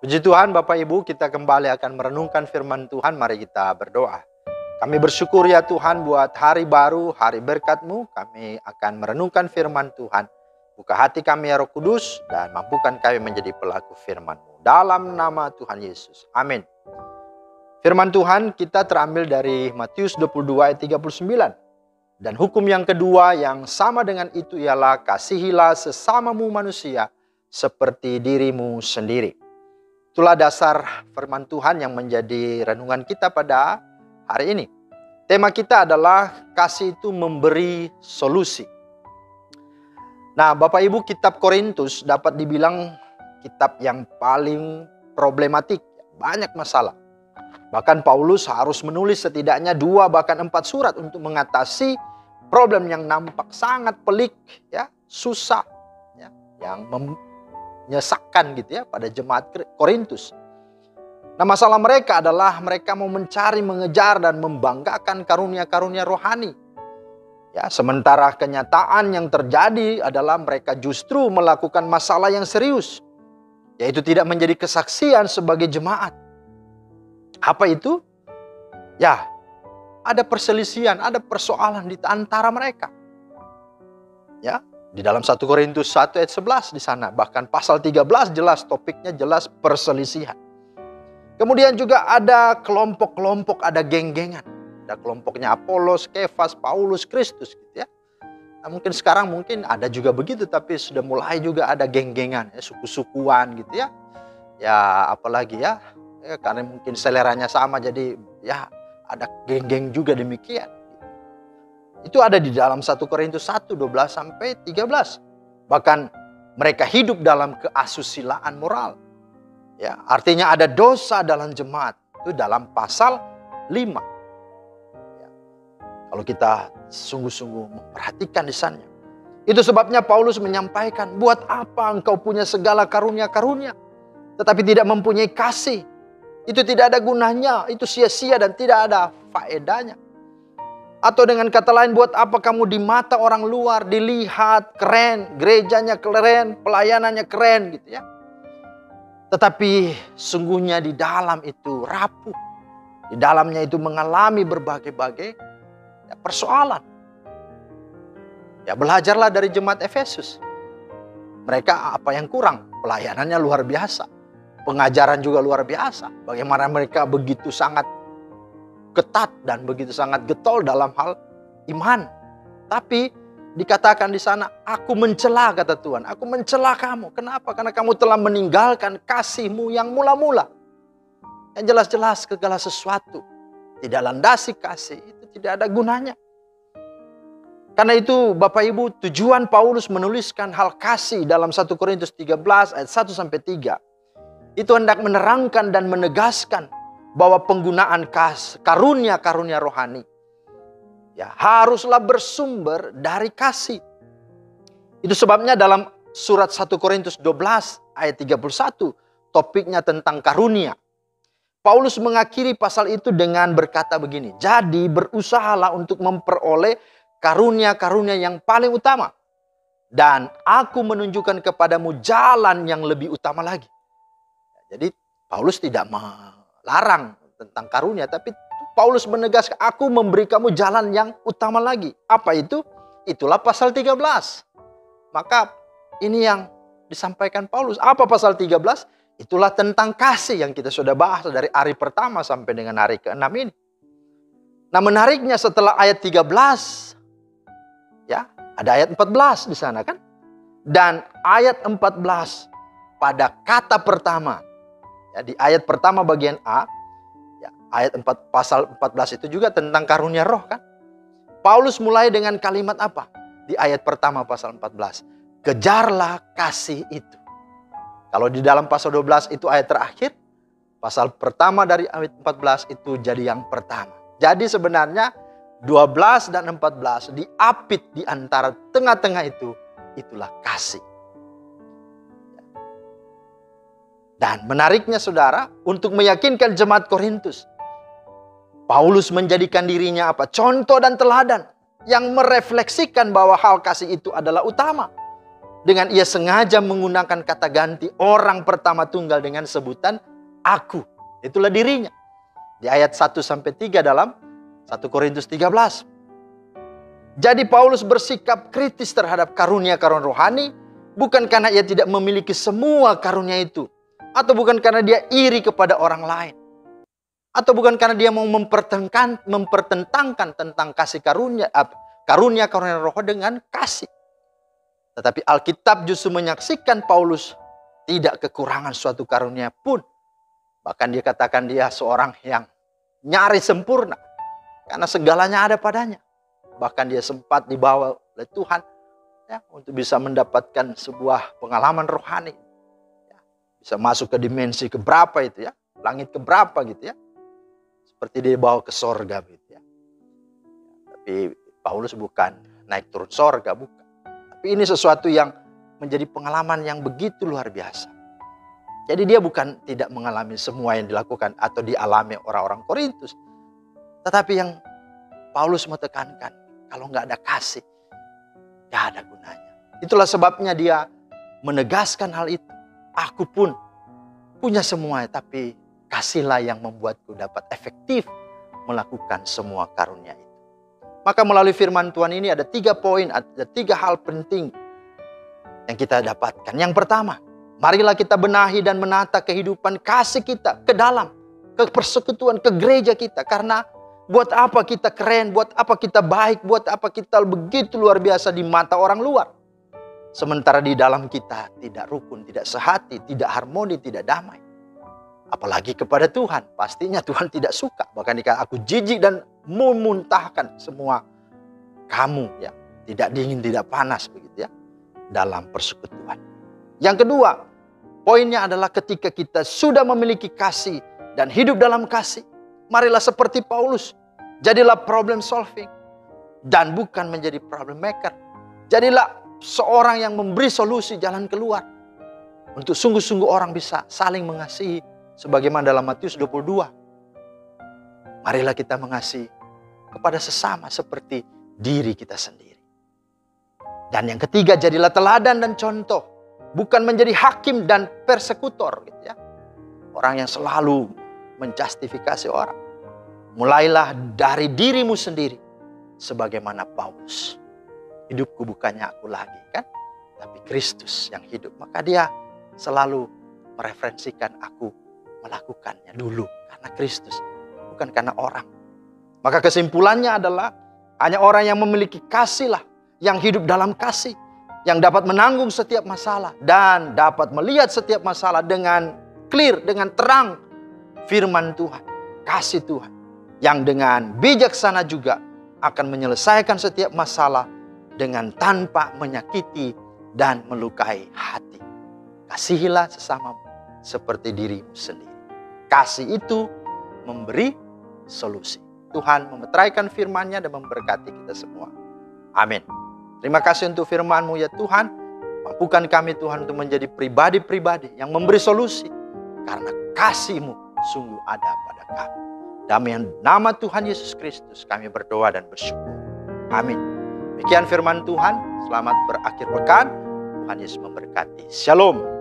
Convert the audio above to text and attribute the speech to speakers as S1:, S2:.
S1: Puji Tuhan Bapak Ibu, kita kembali akan merenungkan firman Tuhan. Mari kita berdoa. Kami bersyukur ya Tuhan buat hari baru, hari berkat-Mu. Kami akan merenungkan firman Tuhan. Buka hati kami ya Roh Kudus dan mampukan kami menjadi pelaku firman-Mu. Dalam nama Tuhan Yesus. Amin. Firman Tuhan kita terambil dari Matius 22 ayat 39. Dan hukum yang kedua yang sama dengan itu ialah kasihilah sesamamu manusia seperti dirimu sendiri. Itulah dasar firman Tuhan yang menjadi renungan kita pada hari ini. Tema kita adalah kasih itu memberi solusi. Nah, Bapak Ibu, kitab Korintus dapat dibilang kitab yang paling problematik, banyak masalah. Bahkan Paulus harus menulis setidaknya 2 bahkan 4 surat untuk mengatasi problem yang nampak sangat pelik, ya, susah, ya, yang menyesakkan gitu ya pada jemaat Korintus. Nah, masalah mereka adalah mereka mau mencari, mengejar dan membanggakan karunia-karunia rohani. Ya, sementara kenyataan yang terjadi adalah mereka justru melakukan masalah yang serius, yaitu tidak menjadi kesaksian sebagai jemaat. Apa itu? Ya, ada perselisihan, ada persoalan di antara mereka. Ya, di dalam 1 Korintus 1 ayat 11 di sana, bahkan pasal 13 jelas topiknya jelas perselisihan. Kemudian juga ada kelompok-kelompok, ada geng-gengan. Ada kelompoknya Apolos, Kefas, Paulus, Kristus gitu ya. Nah, mungkin sekarang ada juga begitu, tapi sudah mulai juga ada geng-gengan, ya, suku-sukuan gitu ya. Ya, apalagi ya, karena mungkin seleranya sama jadi ya ada geng-geng juga demikian. Itu ada di dalam 1 Korintus 1, 12 sampai 13. Bahkan mereka hidup dalam keasusilaan moral. Ya, artinya ada dosa dalam jemaat. Itu dalam pasal 5. Ya, kalau kita sungguh-sungguh memperhatikan di sana. Itu sebabnya Paulus menyampaikan, buat apa engkau punya segala karunia-karunia, tetapi tidak mempunyai kasih? Itu tidak ada gunanya, itu sia-sia dan tidak ada faedahnya. Atau dengan kata lain, buat apa kamu di mata orang luar dilihat keren, gerejanya keren, pelayanannya keren gitu ya. Tetapi sungguhnya di dalam itu rapuh. Di dalamnya itu mengalami berbagai-bagai persoalan. Ya, belajarlah dari jemaat Efesus. Mereka apa yang kurang? Pelayanannya luar biasa. Pengajaran juga luar biasa. Bagaimana mereka begitu sangat ketat dan begitu sangat getol dalam hal iman. Tapi dikatakan di sana, aku mencela, kata Tuhan. Aku mencela kamu. Kenapa? Karena kamu telah meninggalkan kasihmu yang mula-mula. Yang jelas-jelas segala sesuatu tidak landasi kasih, itu tidak ada gunanya. Karena itu Bapak Ibu, tujuan Paulus menuliskan hal kasih dalam 1 Korintus 13 ayat 1 sampai 3. Itu hendak menerangkan dan menegaskan bahwa penggunaan karunia-karunia rohani ya haruslah bersumber dari kasih. Itu sebabnya dalam surat 1 Korintus 12 ayat 31 topiknya tentang karunia. Paulus mengakhiri pasal itu dengan berkata begini, jadi berusahalah untuk memperoleh karunia-karunia yang paling utama, dan aku menunjukkan kepadamu jalan yang lebih utama lagi. Jadi Paulus tidak melarang tentang karunia, tapi Paulus menegaskan, aku memberi kamu jalan yang utama lagi. Apa itu? Itulah pasal 13. Maka ini yang disampaikan Paulus. Apa pasal 13? Itulah tentang kasih yang kita sudah bahas dari hari pertama sampai dengan hari ke-6 ini. Nah, menariknya setelah ayat 13, ya, ada ayat 14 di sana kan? Dan ayat 14 pada kata pertama. Ya, di ayat pertama bagian A, ya, ayat 4, pasal 14 itu juga tentang karunia roh kan. Paulus mulai dengan kalimat apa? Di ayat pertama pasal 14. Kejarlah kasih itu. Kalau di dalam pasal 12 itu ayat terakhir, pasal pertama dari ayat 14 itu jadi yang pertama. Jadi sebenarnya 12 dan 14 diapit di antara tengah-tengah itu, itulah kasih. Dan menariknya saudara, untuk meyakinkan jemaat Korintus, Paulus menjadikan dirinya apa? Contoh dan teladan yang merefleksikan bahwa hal kasih itu adalah utama. dengan ia sengaja menggunakan kata ganti orang pertama tunggal dengan sebutan aku. Itulah dirinya. Di ayat 1-3 dalam 1 Korintus 13. Jadi Paulus bersikap kritis terhadap karunia-karunia rohani, bukan karena ia tidak memiliki semua karunia itu, atau bukan karena dia iri kepada orang lain, atau bukan karena dia mau mempertentangkan tentang kasih karunia roh dengan kasih. Tetapi Alkitab justru menyaksikan Paulus tidak kekurangan suatu karunia pun. Bahkan dia katakan dia seorang yang nyaris sempurna, karena segalanya ada padanya. Bahkan dia sempat dibawa oleh Tuhan ya, untuk bisa mendapatkan sebuah pengalaman rohani. Ya, bisa masuk ke dimensi keberapa itu ya, langit keberapa gitu ya. Seperti dia dibawa ke sorga gitu ya. Tapi Paulus bukan naik turun sorga, bukan. Tapi ini sesuatu yang menjadi pengalaman yang begitu luar biasa. Jadi dia bukan tidak mengalami semua yang dilakukan atau dialami orang-orang Korintus. Tetapi yang Paulus mau tekankan, kalau nggak ada kasih, nggak ada gunanya. Itulah sebabnya dia menegaskan hal itu. Aku pun punya semua, tapi kasihlah yang membuatku dapat efektif melakukan semua karunia itu. Maka melalui firman Tuhan ini ada 3 poin, ada 3 hal penting yang kita dapatkan. Yang pertama, marilah kita benahi dan menata kehidupan kasih kita ke dalam, ke persekutuan, ke gereja kita. Karena buat apa kita keren, buat apa kita baik, buat apa kita begitu luar biasa di mata orang luar. Sementara di dalam kita tidak rukun, tidak sehati, tidak harmoni, tidak damai. Apalagi kepada Tuhan, pastinya Tuhan tidak suka. Bahkan dikatakan aku jijik dan memuntahkan semua kamu ya, tidak dingin, tidak panas begitu ya, dalam persekutuan. Yang kedua, poinnya adalah ketika kita sudah memiliki kasih dan hidup dalam kasih, marilah seperti Paulus, jadilah problem solving dan bukan menjadi problem maker. Jadilah seorang yang memberi solusi jalan keluar untuk sungguh-sungguh orang bisa saling mengasihi sebagaimana dalam Matius 22. Marilah kita mengasihi kepada sesama seperti diri kita sendiri. Dan yang ketiga, jadilah teladan dan contoh, bukan menjadi hakim dan persekutor gitu ya. Orang yang selalu menjustifikasi orang. Mulailah dari dirimu sendiri sebagaimana Paulus. Hidupku bukannya aku lagi kan, tapi Kristus yang hidup. Maka dia selalu mereferensikan aku melakukannya dulu karena Kristus, bukan karena orang. Maka kesimpulannya adalah hanya orang yang memiliki kasih lah, yang hidup dalam kasih, yang dapat menanggung setiap masalah dan dapat melihat setiap masalah dengan clear, dengan terang firman Tuhan, kasih Tuhan, yang dengan bijaksana juga akan menyelesaikan setiap masalah dengan tanpa menyakiti dan melukai hati. Kasihilah sesamamu seperti dirimu sendiri. Kasih itu memberi solusi. Tuhan memeteraikan firman-Nya dan memberkati kita semua. Amin. Terima kasih untuk firman-Mu ya Tuhan. Mampukan kami Tuhan untuk menjadi pribadi-pribadi yang memberi solusi. Karena kasih-Mu sungguh ada pada kami. Dalam nama Tuhan Yesus Kristus kami berdoa dan bersyukur. Amin. Demikian firman Tuhan. Selamat berakhir pekan. Tuhan Yesus memberkati. Shalom.